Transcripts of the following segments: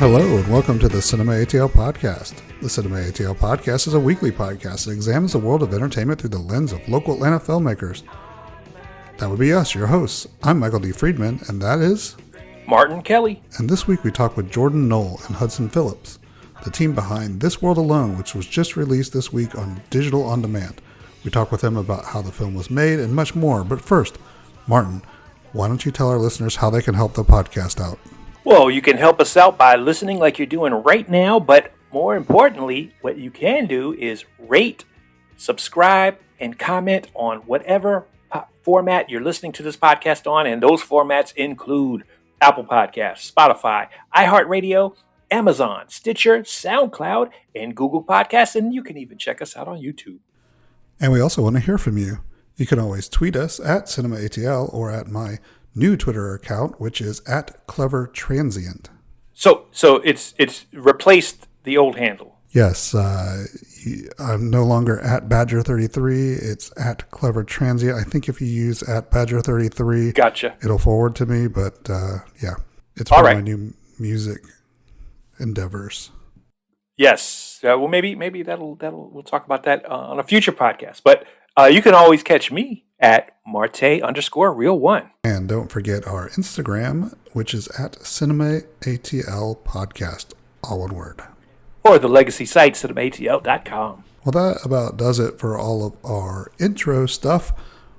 Hello and welcome to the Cinema ATL Podcast. The Cinema ATL Podcast is a weekly podcast that examines the world of entertainment through the lens of local Atlanta filmmakers. That would be us, your hosts. I'm Michael D. Friedman, and that is... Martin Kelly. And this week we talk with Jordan Noel and Hudson Phillips, the team behind This World Alone, which was just released this week on digital on demand. We talk with them about how the film was made and much more. But first, Martin, why don't you tell our listeners how they can help the podcast out? Well, you can help us out by listening like you're doing right now, but more importantly, what you can do is rate, subscribe, and comment on whatever format you're listening to this podcast on, and those formats include Apple Podcasts, Spotify, iHeartRadio, Amazon, Stitcher, SoundCloud, and Google Podcasts, and you can even check us out on YouTube. And we also want to hear from you. You can always tweet us at CinemaATL or at my new Twitter account, which is at CleverTransient. So it's replaced the old handle. Yes, I'm no longer at Badger33. It's at CleverTransient. I think if you use at Badger33, gotcha, it'll forward to me. But yeah, it's one of my new music endeavors. Yes, well, maybe that'll we'll talk about that on a future podcast. But you can always catch me at Marte_Real1. And don't forget our Instagram, which is at CinemaATL Podcast, all one word. Or the legacy site, CinemaATL.com. Well, that about does it for all of our intro stuff.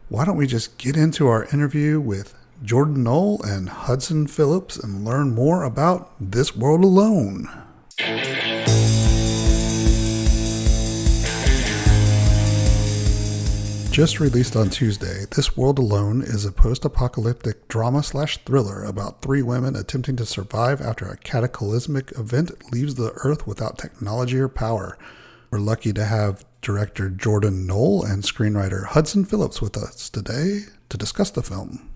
Why don't we just get into our interview with Jordan Noel and Hudson Phillips and learn more about This World Alone. Just released on Tuesday, This World Alone is a post-apocalyptic drama/thriller about three women attempting to survive after a cataclysmic event leaves the Earth without technology or power. We're lucky to have director Jordan Noel and screenwriter Hudson Phillips with us today to discuss the film.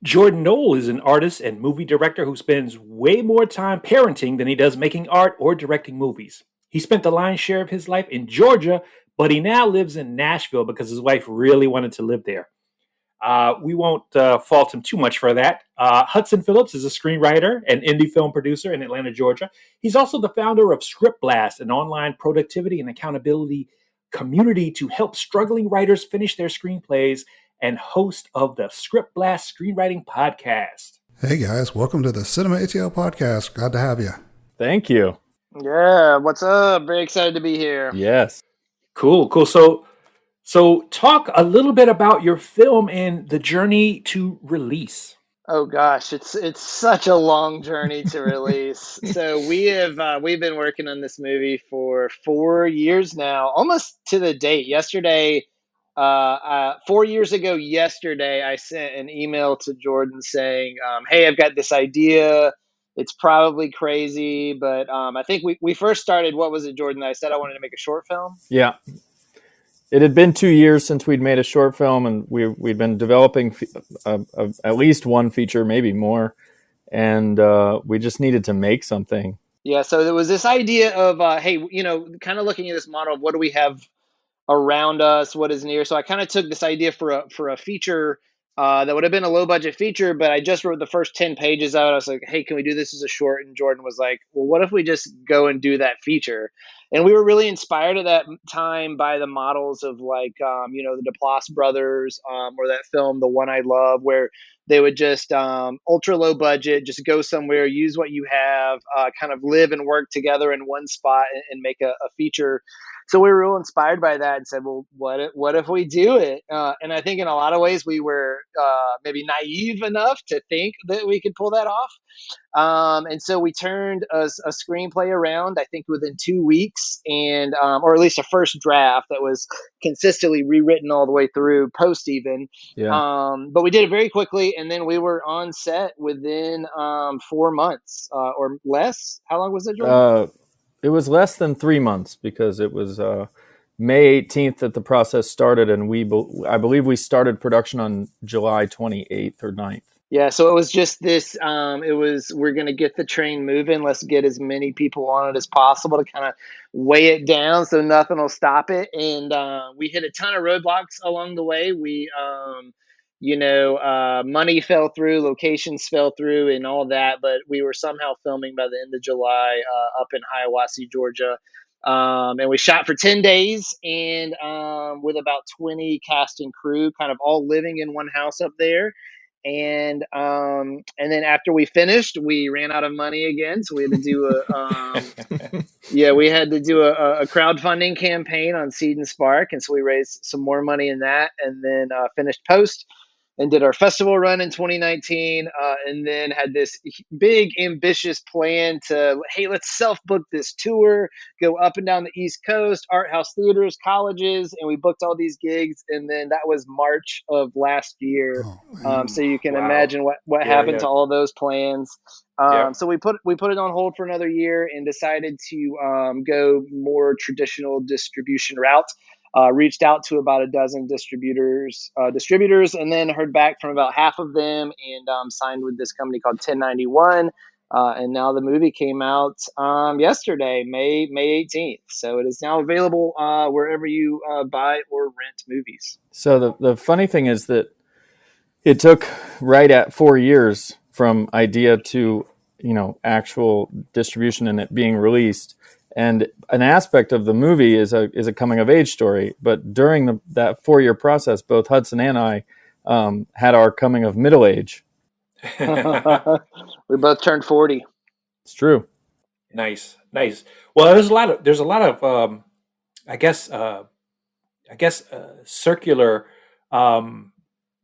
Jordan Noel is an artist and movie director who spends way more time parenting than he does making art or directing movies. He spent the lion's share of his life in Georgia, but he now lives in Nashville because his wife really wanted to live there. We won't fault him too much for that. Hudson Phillips is a screenwriter and indie film producer in Atlanta, Georgia. He's also the founder of ScriptBlast, an online productivity and accountability community to help struggling writers finish their screenplays, and host of the ScriptBlast Screenwriting Podcast. Hey guys, welcome to the Cinema ATL Podcast. Glad to have you. Thank you. Yeah, what's up? Very excited to be here. Yes. Cool. So talk a little bit about your film and the journey to release. Oh gosh, it's such a long journey to release. So we've been working on this movie for 4 years now, almost to the date. Yesterday, 4 years ago yesterday, I sent an email to Jordan saying, hey, I've got this idea. It's probably crazy, but I think we first started, what was it, Jordan? I said I wanted to make a short film. Yeah. It had been 2 years since we'd made a short film, and we'd been developing at least one feature, maybe more, and we just needed to make something. Yeah, so there was this idea of, hey, kind of looking at this model of what do we have around us, what is near. So I kind of took this idea for a feature that would have been a low budget feature, but I just wrote the first 10 pages out. I was like, hey, can we do this as a short? And Jordan was like, well, what if we just go and do that feature? And we were really inspired at that time by the models of like, the Duplass brothers, or that film, The One I Love, where they would just ultra low budget, just go somewhere, use what you have, kind of live and work together in one spot and make a feature. So we were real inspired by that and said, well, what if we do it? And I think in a lot of ways we were maybe naive enough to think that we could pull that off. And so we turned a screenplay around, I think within 2 weeks, and or at least a first draft that was consistently rewritten all the way through, post even. Yeah. But we did it very quickly, and then we were on set within 4 months or less. How long was it, Jordan? It was less than 3 months because it was May 18th that the process started, and I believe we started production on July 28th or 9th. Yeah, so it was just this, we're going to get the train moving. Let's get as many people on it as possible to kind of weigh it down so nothing will stop it. And we hit a ton of roadblocks along the way. We money fell through, locations fell through, and all that. But we were somehow filming by the end of July up in Hiawassee, Georgia. And we shot for 10 days and with about 20 cast and crew, kind of all living in one house up there. And then after we finished, we ran out of money again, so we had to do a crowdfunding campaign on Seed and Spark, and so we raised some more money in that, and then finished post and did our festival run in 2019, and then had this big ambitious plan to, hey, let's self-book this tour, go up and down the East Coast, art house theaters, colleges, and we booked all these gigs, and then that was March of last year. So you can imagine what happened to all of those plans. So we put it on hold for another year and decided to go more traditional distribution route. Reached out to about a dozen distributors, and then heard back from about half of them, and signed with this company called 1091. And now the movie came out yesterday, May 18th. So it is now available wherever you buy or rent movies. So the funny thing is that it took right at 4 years from idea to actual distribution and it being released. And an aspect of the movie is a coming of age story. But during that 4-year process, both Hudson and I had our coming of middle age. We both turned 40. It's true. Nice. Well, there's a lot of circular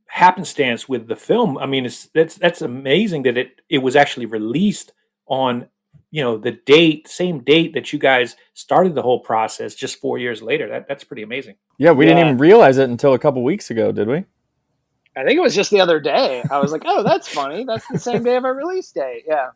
happenstance with the film. I mean, that's amazing that it was actually released on the same date that you guys started the whole process, just 4 years later. That's pretty amazing. Yeah, we didn't even realize it until a couple weeks ago, did we? I think it was just the other day. I was like, oh, that's funny. That's the same day of our release date. Yeah.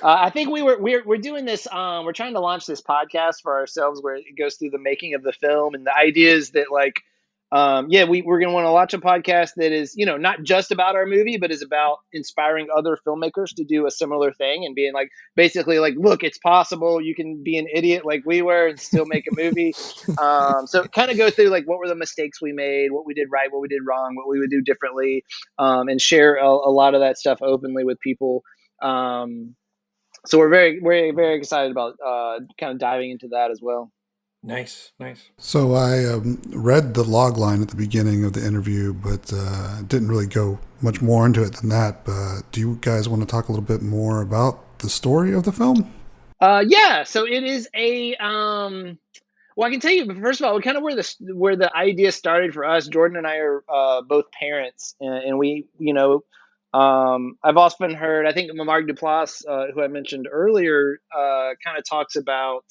I think we're doing this. We're trying to launch this podcast for ourselves where it goes through the making of the film. And the idea is that we're going to want to launch a podcast that is, not just about our movie, but is about inspiring other filmmakers to do a similar thing and being basically look, it's possible. You can be an idiot like we were and still make a movie. So kind of go through what were the mistakes we made, what we did right, what we did wrong, what we would do differently, and share a lot of that stuff openly with people. So we're very, very, very excited about kind of diving into that as well. Nice. So I read the log line at the beginning of the interview, but didn't really go much more into it than that. But do you guys want to talk a little bit more about the story of the film? Yeah. So it is a well, I can tell you, but first of all, kind of where the idea started for us. Jordan and I are both parents, and we, I've often heard. I think Mark Duplass, who I mentioned earlier, kind of talks about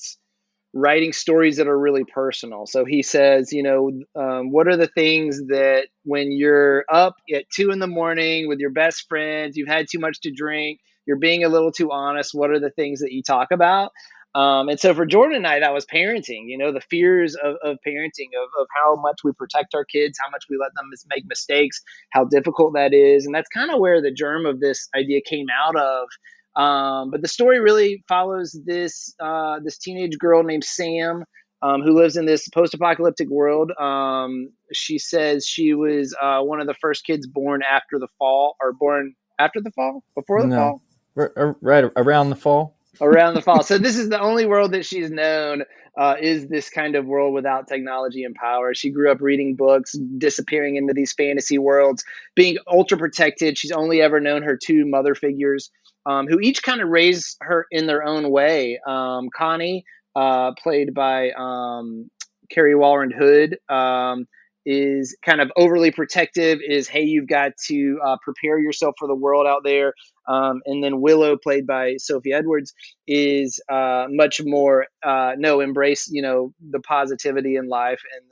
writing stories that are really personal. So he says, what are the things that when you're up at 2 a.m. with your best friends, you've had too much to drink, you're being a little too honest, what are the things that you talk about? And so for Jordan and I, that was parenting, the fears of parenting, of how much we protect our kids, how much we let them make mistakes, how difficult that is. And that's kind of where the germ of this idea came out of. But the story really follows this teenage girl named Sam, who lives in this post-apocalyptic world. She says she was one of the first kids born after the fall, or born after the fall, before the fall? Right around the fall. Around the fall. So this is the only world that she's known, is this kind of world without technology and power. She grew up reading books, disappearing into these fantasy worlds, being ultra protected. She's only ever known her 2 mother figures, who each kind of raised her in their own way. Connie, played by Carrie Walrond Hood, is kind of overly protective, is, hey, you've got to prepare yourself for the world out there. And then Willow, played by Sophie Edwards, is much more, embrace, the positivity in life, and,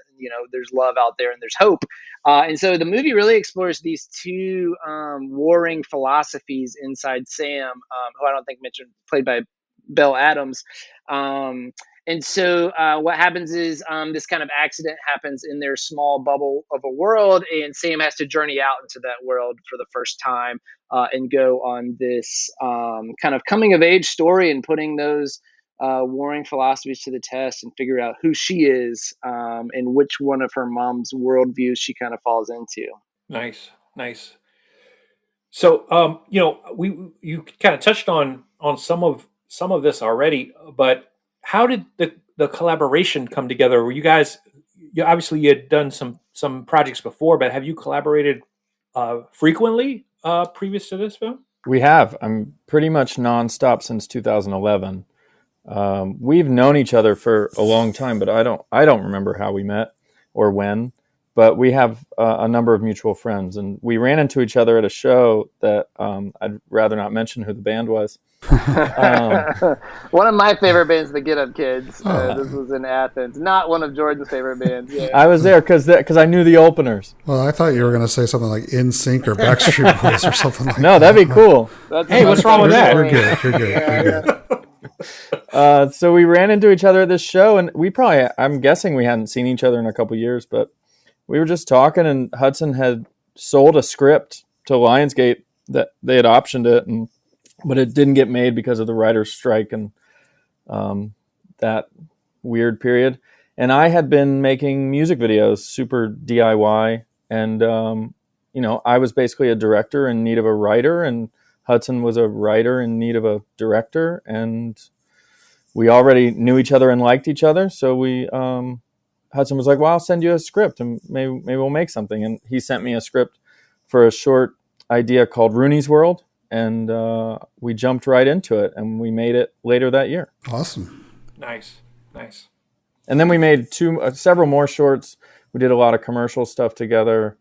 there's love out there and there's hope. And so the movie really explores these 2 warring philosophies inside Sam, who I don't think mentioned, played by Belle Adams. And so what happens is this kind of accident happens in their small bubble of a world, and Sam has to journey out into that world for the first time and go on this kind of coming of age story and putting those warring philosophies to the test and figure out who she is and which one of her mom's worldviews she kind of falls into. Nice. So, you kind of touched on some of this already, but how did the collaboration come together? Were you guys, obviously you had done some projects before, but have you collaborated frequently previous to this film? We have. I'm pretty much nonstop since 2011. We've known each other for a long time, but I don't remember how we met or when. But we have a number of mutual friends, and we ran into each other at a show that I'd rather not mention who the band was. One of my favorite bands, the Get Up Kids. This was in Athens. Not one of Jordan's favorite bands. Yeah. I was there because I knew the openers. Well, I thought you were going to say something like NSYNC or Backstreet Boys or something like that. No, that'd be cool. Hey, what's wrong with that? You're good. So we ran into each other at this show, and I'm guessing we hadn't seen each other in a couple of years, but we were just talking, and Hudson had sold a script to Lionsgate that they had optioned it, but it didn't get made because of the writer's strike and that weird period. And I had been making music videos, super DIY, and I was basically a director in need of a writer, and Hudson was a writer in need of a director, and we already knew each other and liked each other. So Hudson was like, well, I'll send you a script and maybe we'll make something. And he sent me a script for a short idea called Rooney's World. And we jumped right into it, and we made it later that year. Awesome. Nice. And then we made several more shorts. We did a lot of commercial stuff together.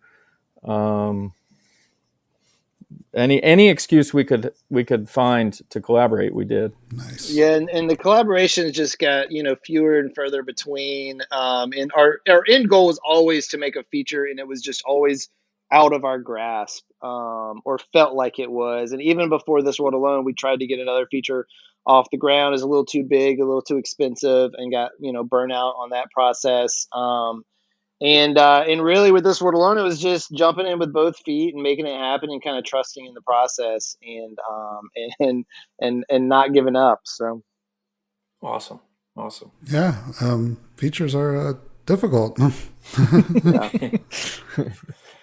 Any excuse we could find to collaborate, we did. Nice. Yeah, and the collaborations just got fewer and further between. And our end goal was always to make a feature, and it was just always out of our grasp, or felt like it was. And even before This World Alone, we tried to get another feature off the ground. It was a little too big, a little too expensive, and got burnout on that process. And really with This World Alone, it was just jumping in with both feet and making it happen and kind of trusting in the process and not giving up. So Awesome. Yeah, features are difficult.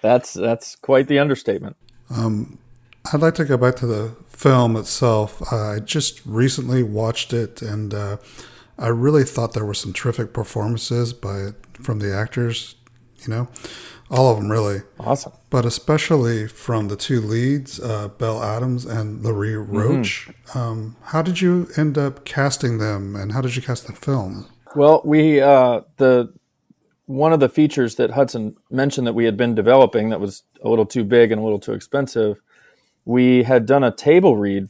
That's quite the understatement. I'd like to go back to the film itself. I just recently watched it, and I really thought there were some terrific performances from the actors, all of them really. Awesome. But especially from the two leads, Belle Adams and Laurie Roach. Mm-hmm. How did you end up casting them, and how did you cast the film? Well, we one of the features that Hudson mentioned that we had been developing that was a little too big and a little too expensive, we had done a table read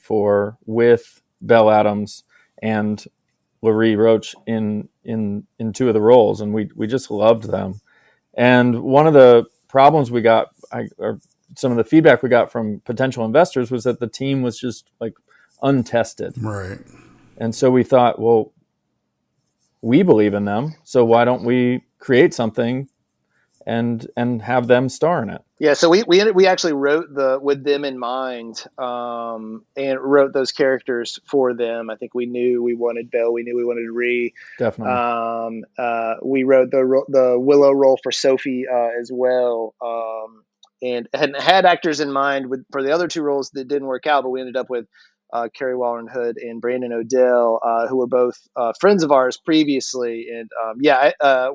with Belle Adams and Laurie Roach in two of the roles, and we just loved them. And one of the problems we got, or some of the feedback we got from potential investors, was that the team was just like untested. Right. And so we thought, well, we believe in them, so why don't we create something and have them star in it? Yeah, so we actually wrote with them in mind, and wrote those characters for them. I think we knew we wanted Belle, we knew we wanted Ree. Definitely. We wrote the Willow role for Sophie as well, and had actors in mind for the other two roles that didn't work out, but we ended up with Kerry Wallen Hood and Brandon Odell, who were both friends of ours previously. And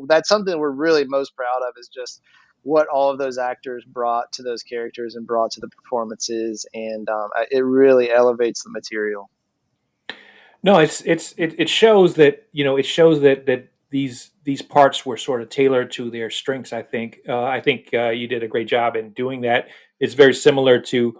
that's something we're really most proud of, is just what all of those actors brought to those characters and brought to the performances. And it really elevates the material. No, it shows that, that these parts were sort of tailored to their strengths. I think you did a great job in doing that. It's very similar to,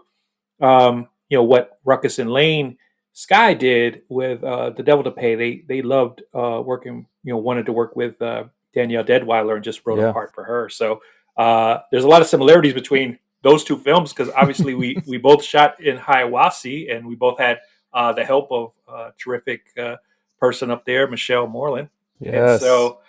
what Ruckus and Lane Sky did with The Devil to Pay. They loved working, wanted to work with Danielle Deadweiler and just wrote a part for her. So there's a lot of similarities between those two films, because obviously we both shot in Hiawassee, and we both had the help of a terrific person up there, Michelle Moreland. Yes. And so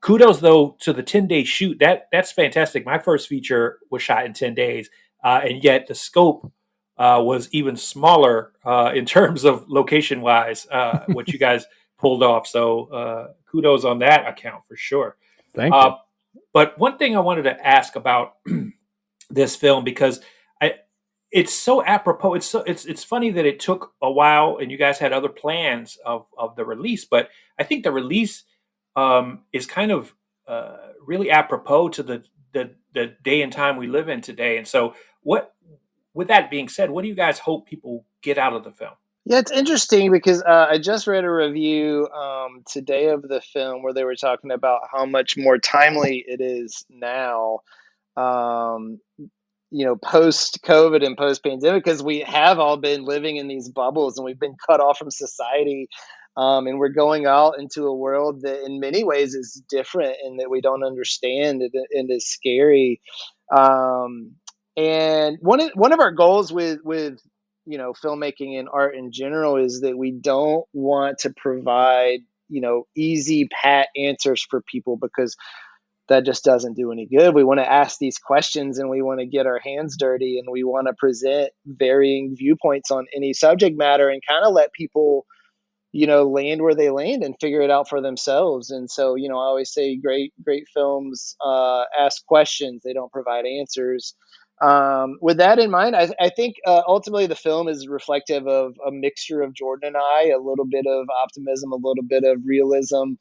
kudos though to the 10-day shoot. That's fantastic. My first feature was shot in 10 days, and yet the scope was even smaller in terms of location wise, what you guys pulled off. So kudos on that account for sure. Thank you. But one thing I wanted to ask about this film because it's so apropos. It's funny that it took a while and you guys had other plans of the release, but I think the release is kind of really apropos to the day and time we live in today. And so, with that being said, what do you guys hope people get out of the film? Yeah, it's interesting because I just read a review today of the film where they were talking about how much more timely it is now, um, post COVID and post pandemic, because we have all been living in these bubbles and we've been cut off from society. And we're going out into a world that in many ways is different and that we don't understand and is scary. Um, and one of our goals with filmmaking and art in general is that we don't want to provide easy pat answers for people, because that just doesn't do any good. We want to ask these questions and we want to get our hands dirty and we want to present varying viewpoints on any subject matter and kind of let people land where they land and figure it out for themselves. And so I always say great films ask questions, they don't provide answers. With that in mind, I think ultimately the film is reflective of a mixture of Jordan and a little bit of optimism, a little bit of realism.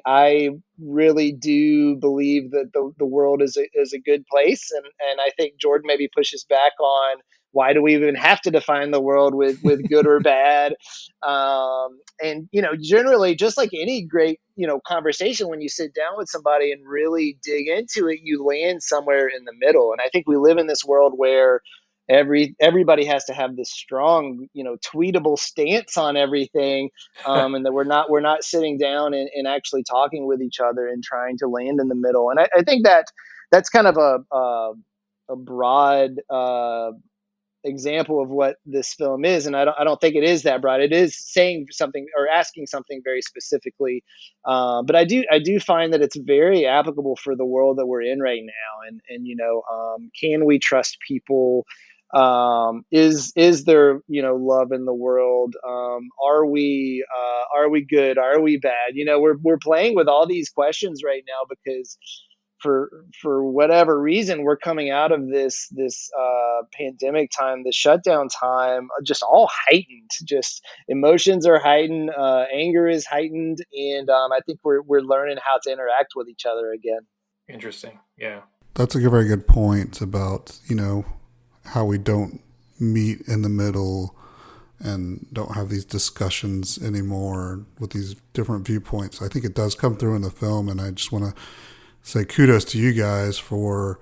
I really do believe that the world is a good place, and I think Jordan maybe pushes back on why do we even have to define the world with good or bad. And generally, just like any great conversation, when you sit down with somebody and really dig into it, you land somewhere in the middle. And I think we live in this world where everybody has to have this strong tweetable stance on everything, and that we're not sitting down and actually talking with each other and trying to land in the middle. And I think that's kind of a broad example of what this film is, and I don't think it is that broad. It is saying something or asking something very specifically, but I do find that it's very applicable for the world that we're in right now. And can we trust people? Is there love in the world? Are we good? Are we bad? We're playing with all these questions right now because for whatever reason we're coming out of this pandemic time, the shutdown time, just all heightened. Just emotions are heightened, anger is heightened, and I think we're learning how to interact with each other again. Interesting. Yeah, That's a very good point about, how we don't meet in the middle and don't have these discussions anymore with these different viewpoints. I think it does come through in the film, and I just want to say kudos to you guys for,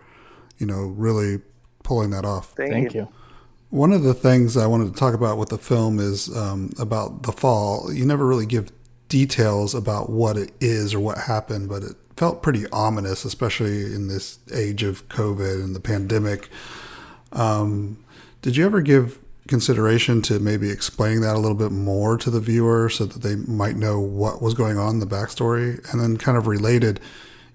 really pulling that off. Thank you. One of the things I wanted to talk about with the film is about the fall. You never really give details about what it is or what happened, but it felt pretty ominous, especially in this age of COVID and the pandemic. Did you ever give consideration to maybe explaining that a little bit more to the viewer so that they might know what was going on in the backstory? And then kind of related,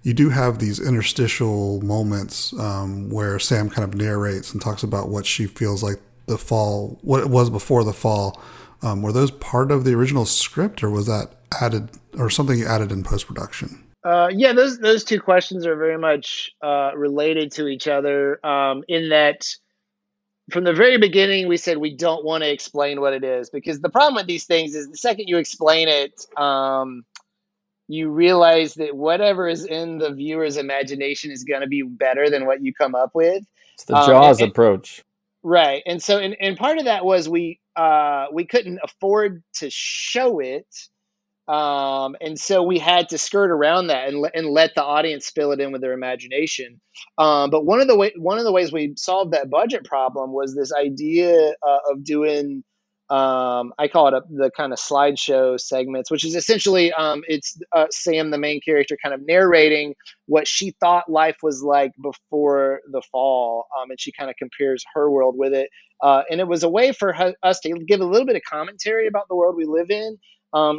you do have these interstitial moments where Sam kind of narrates and talks about what she feels like the fall, what it was before the fall. Were those part of the original script, or was that added, or something you added in post-production? Yeah, those two questions are very much related to each other, in that from the very beginning we said we don't want to explain what it is, because the problem with these things is the second you explain it, you realize that whatever is in the viewer's imagination is going to be better than what you come up with. It's the Jaws approach. Right. And so, and part of that was we couldn't afford to show it. And so we had to skirt around that and let the audience fill it in with their imagination. But one of the ways we solved that budget problem was this idea of doing, I call it the kind of slideshow segments, which is essentially it's Sam, the main character, kind of narrating what she thought life was like before the fall, and she kind of compares her world with it. And it was a way for us to give a little bit of commentary about the world we live in.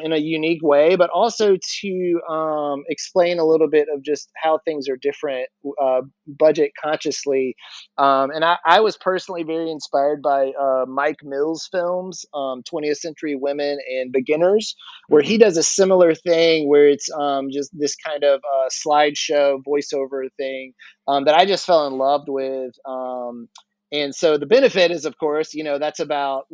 in a unique way, but also to explain a little bit of just how things are different, budget consciously. And I was personally very inspired by Mike Mills' films, 20th Century Women and Beginners, where he does a similar thing where it's just this kind of slideshow voiceover thing that I just fell in love with. And so the benefit is, of course, that's about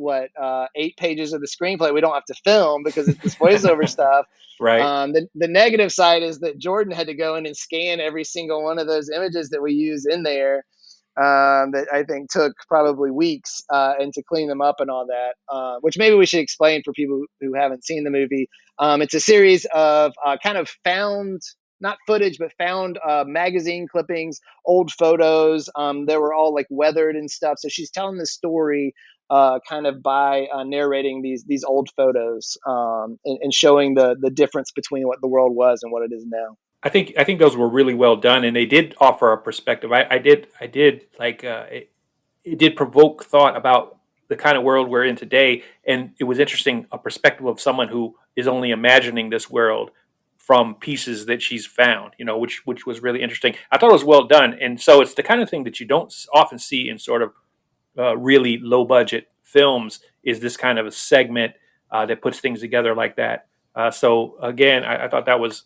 8 pages of the screenplay we don't have to film because it's this voiceover stuff. Right. The negative side is that Jordan had to go in and scan every single one of those images that we use in there. That I think took probably weeks and to clean them up and all that, which maybe we should explain for people who haven't seen the movie. It's a series of kind of found, not footage, but found magazine clippings, old photos. They were all like weathered and stuff. So she's telling the story kind of by narrating these old photos and showing the difference between what the world was and what it is now. I think those were really well done, and they did offer a perspective. I did like it did provoke thought about the kind of world we're in today, and it was interesting, a perspective of someone who is only imagining this world from pieces that she's found, which was really interesting. I thought it was well done, and so it's the kind of thing that you don't often see in sort of really low budget films, is this kind of a segment that puts things together like that. So again, I thought that was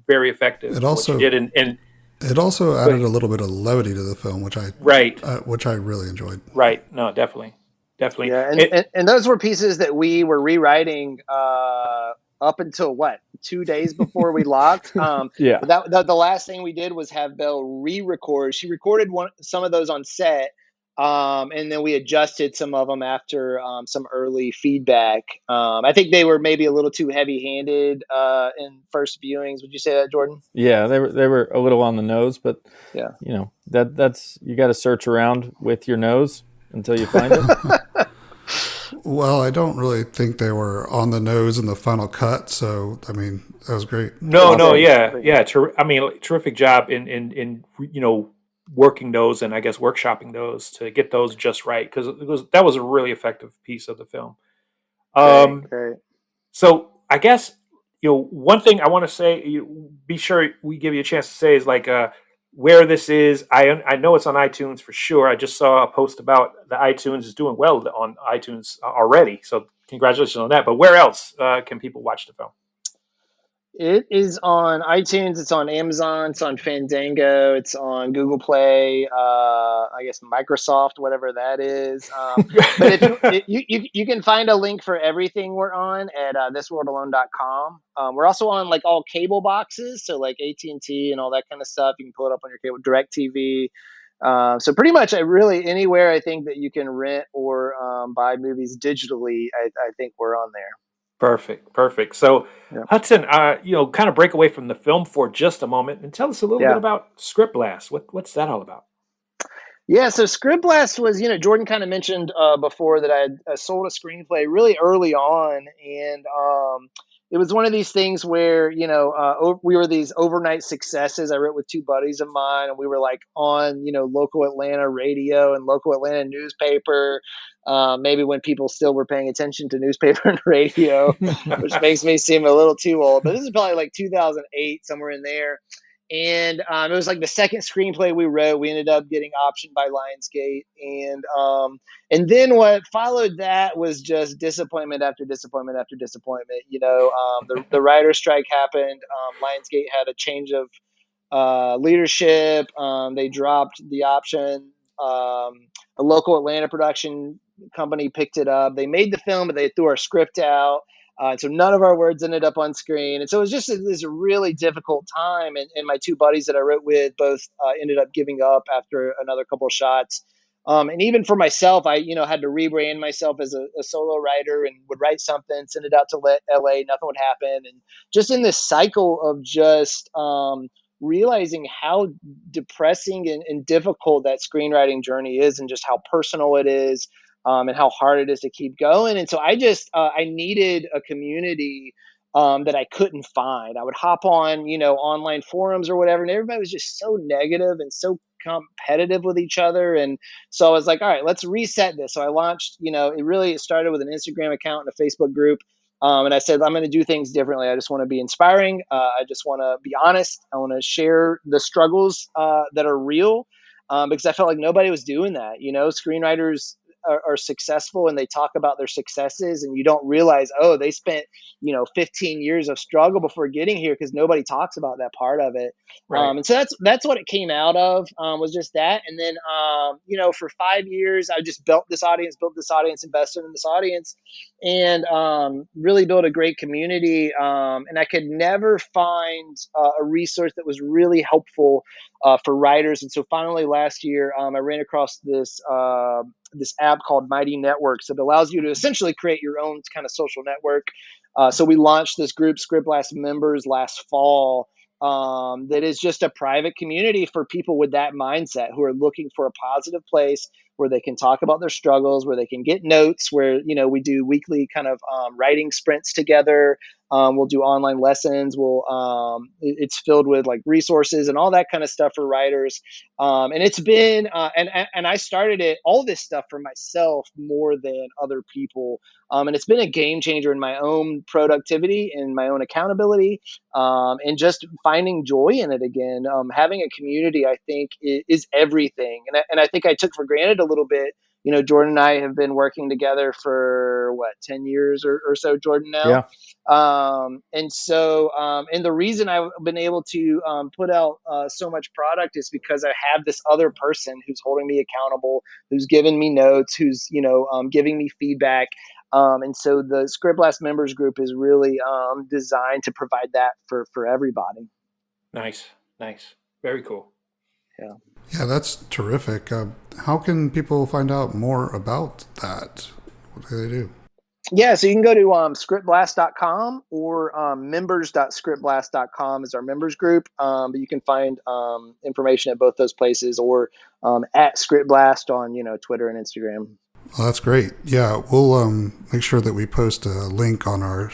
very effective. It also what you did, and it also added a little bit of levity to the film, which I really enjoyed. Right. No, definitely. Yeah, and those were pieces that we were rewriting up until 2 days before we locked. Yeah. The last thing we did was have Belle re-record. She recorded some of those on set. And then we adjusted some of them after some early feedback. I think they were maybe a little too heavy-handed in first viewings. Would you say that, Jordan? Yeah, they were a little on the nose, but yeah, that's you got to search around with your nose until you find it. Well, I don't really think they were on the nose in the final cut, so I mean that was great. No, yeah. Terrific job in working those and I guess workshopping those to get those just right, because that was a really effective piece of the film. Great. So I guess one thing I want to say, be sure we give you a chance to say, is like where this is. I know it's on iTunes for sure. I just saw a post about the iTunes is doing well on iTunes already, so congratulations on that. But where else can people watch the film? It is on iTunes. It's on Amazon. It's on Fandango. It's on Google Play. I guess Microsoft, whatever that is. But if you can find a link for everything we're on at thisworldalone.com. We're also on like all cable boxes, so like AT&T and all that kind of stuff. You can pull it up on your cable, DirecTV. So pretty much really anywhere I think that you can rent or buy movies digitally, I think we're on there. Perfect. So, yeah. Hudson, kind of break away from the film for just a moment and tell us a little bit about ScriptBlast. What's that all about? Yeah, so ScriptBlast was, Jordan kind of mentioned before that I had sold a screenplay really early on, and it was one of these things where, we were these overnight successes. I wrote with two buddies of mine, and we were like on, local Atlanta radio and local Atlanta newspaper. Maybe when people still were paying attention to newspaper and radio, which makes me seem a little too old. But this is probably like 2008, somewhere in there. And it was like the second screenplay we wrote. We ended up getting optioned by Lionsgate. And then what followed that was just disappointment after disappointment after disappointment. The writer's strike happened. Lionsgate had a change of leadership. They dropped the option. A local Atlanta production company picked it up. They made the film, but they threw our script out. So none of our words ended up on screen. And so it was just this really difficult time. And my two buddies that I wrote with both ended up giving up after another couple of shots. And even for myself, I had to rebrand myself as a solo writer and would write something, send it out to LA, nothing would happen. And just in this cycle of just realizing how depressing and difficult that screenwriting journey is, and just how personal it is. And how hard it is to keep going. And so I just, I needed a community that I couldn't find. I would hop on, online forums or whatever, and everybody was just so negative and so competitive with each other. And so I was like, all right, let's reset this. So I launched, it started with an Instagram account and a Facebook group. And I said, I'm going to do things differently. I just want to be inspiring. I just want to be honest. I want to share the struggles that are real, because I felt like nobody was doing that. Screenwriters are successful and they talk about their successes, and you don't realize, oh, they spent 15 years of struggle before getting here, because nobody talks about that part of it. Right. And so that's what it came out of, was just that. And then for 5 years I just built this audience, invested in this audience, and really built a great community. And I could never find a resource that was really helpful for writers. And so finally last year, I ran across this app called Mighty Networks that allows you to essentially create your own kind of social network. So we launched this group, ScriptBlast Members, last fall. That is just a private community for people with that mindset, who are looking for a positive place where they can talk about their struggles, where they can get notes, where, we do weekly kind of writing sprints together. We'll do online lessons. It's filled with like resources and all that kind of stuff for writers. And it's been, and I started all this stuff for myself more than other people. And it's been a game changer in my own productivity and my own accountability, and just finding joy in it again. Having a community, I think, is everything. And I think I took for granted a little bit. Jordan and I have been working together for 10 years or so, Jordan, now. Yeah. And the reason I've been able to put out so much product is because I have this other person who's holding me accountable, who's giving me notes, who's giving me feedback. And so the ScriptBlast members group is really designed to provide that for everybody. Nice. Very cool. Yeah. Yeah, that's terrific. How can people find out more about that? What do they do? Yeah, so you can go to scriptblast.com or members.scriptblast.com is our members group. But you can find information at both those places, or at ScriptBlast on Twitter and Instagram. Well, that's great. Yeah, we'll make sure that we post a link on our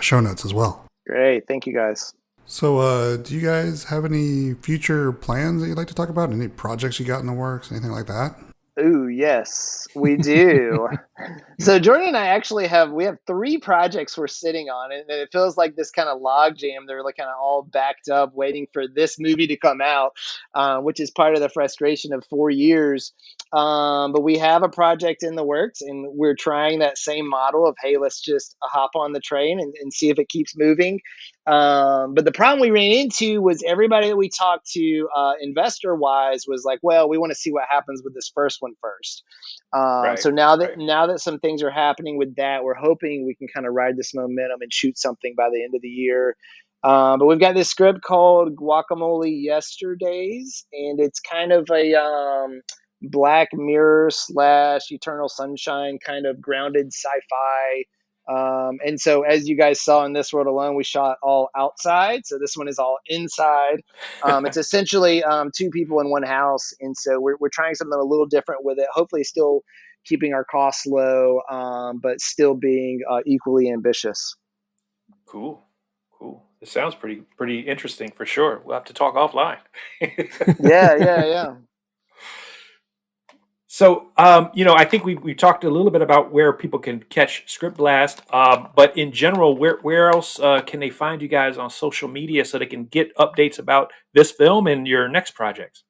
show notes as well. Great. Thank you, guys. So do you guys have any future plans that you'd like to talk about? Any projects you got in the works? Anything like that? Ooh, yes, we do. So Jordan and I actually have 3 projects we're sitting on, and it feels like this kind of log jam. They're like kind of all backed up, waiting for this movie to come out, which is part of the frustration of 4 years. But we have a project in the works, and we're trying that same model of, hey, let's just hop on the train and see if it keeps moving. But the problem we ran into was everybody that we talked to, investor-wise, was like, well, we want to see what happens with this first one first. So now that some things are happening with that, we're hoping we can kind of ride this momentum and shoot something by the end of the year. But we've got this script called Guacamole Yesterdays, and it's kind of a Black Mirror / Eternal Sunshine kind of grounded sci-fi. And so, as you guys saw in This World Alone, we shot all outside. So this one is all inside. It's essentially 2 people in one house. And so we're trying something a little different with it. Hopefully still keeping our costs low, but still being equally ambitious. Cool. It sounds pretty interesting for sure. We'll have to talk offline. Yeah. So, I think we talked a little bit about where people can catch ScriptBlast, but in general, where else can they find you guys on social media so they can get updates about this film and your next projects?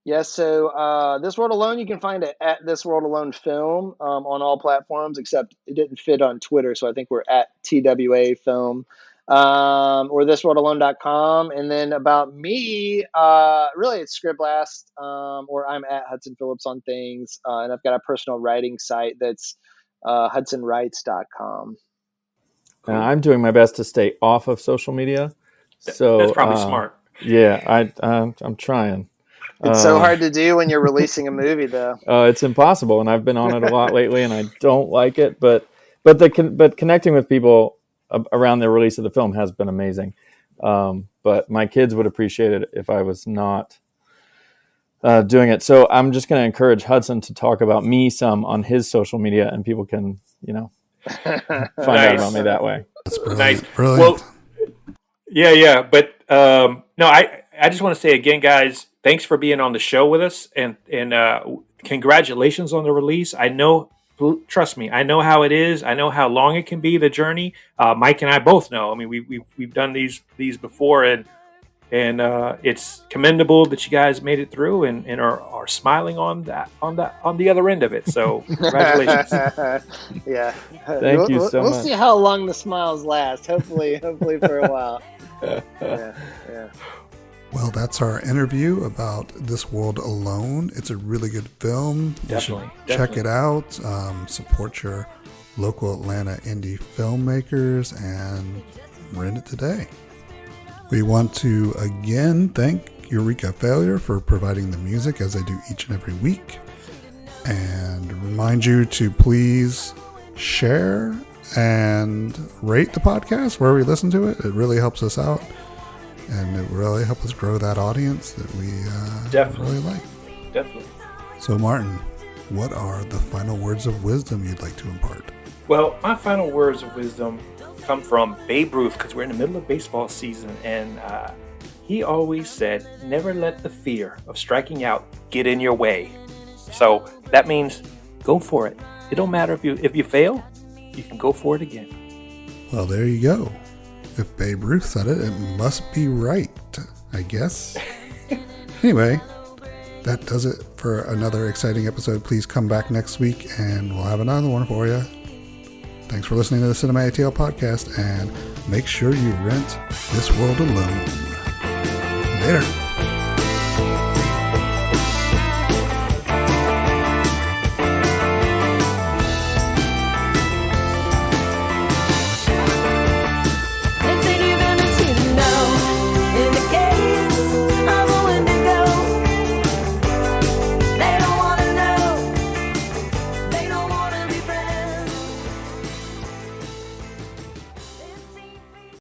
Yeah, so This World Alone, you can find it at This World Alone Film on all platforms, except it didn't fit on Twitter, so I think we're at TWA Film. Or thisworldalone.com. And then about me, really it's ScriptBlast, or I'm at Hudson Phillips on things. And I've got a personal writing site that's hudsonwrites.com. Cool. I'm doing my best to stay off of social media. So that's probably smart. Yeah, I'm trying. It's so hard to do when you're releasing a movie, though. It's impossible, and I've been on it a lot lately, and I don't like it. But connecting with people around the release of the film has been amazing. But my kids would appreciate it if I was not doing it. So I'm just going to encourage Hudson to talk about me some on his social media, and people can, find out about me that way. That's brilliant. Nice. Brilliant. Well, yeah. But no, I just want to say again, guys, thanks for being on the show with us, and congratulations on the release. I know trust me, I know how it is. I know how long it can be, the journey. Mike and I both know. I mean, we've done these before, and it's commendable that you guys made it through and are smiling on the other end of it. So congratulations. Yeah. Thank you so much. We'll see how long the smiles last. Hopefully for a while. Yeah. Well, that's our interview about This World Alone. It's a really good film. Definitely. Check it out. Support your local Atlanta indie filmmakers and rent it today. We want to again thank Eureka Failure for providing the music as they do each and every week. And remind you to please share and rate the podcast wherever you listen to it. It really helps us out. And it really helps us grow that audience that we really like. Definitely. So, Martin, what are the final words of wisdom you'd like to impart? Well, my final words of wisdom come from Babe Ruth, because we're in the middle of baseball season, and he always said, never let the fear of striking out get in your way. So that means go for it. It don't matter if you fail, you can go for it again. Well, there you go. If Babe Ruth said it, it must be right, I guess. Anyway, that does it for another exciting episode. Please come back next week and we'll have another one for you. Thanks for listening to the Cinema ATL podcast, and make sure you rent This World Alone. Later.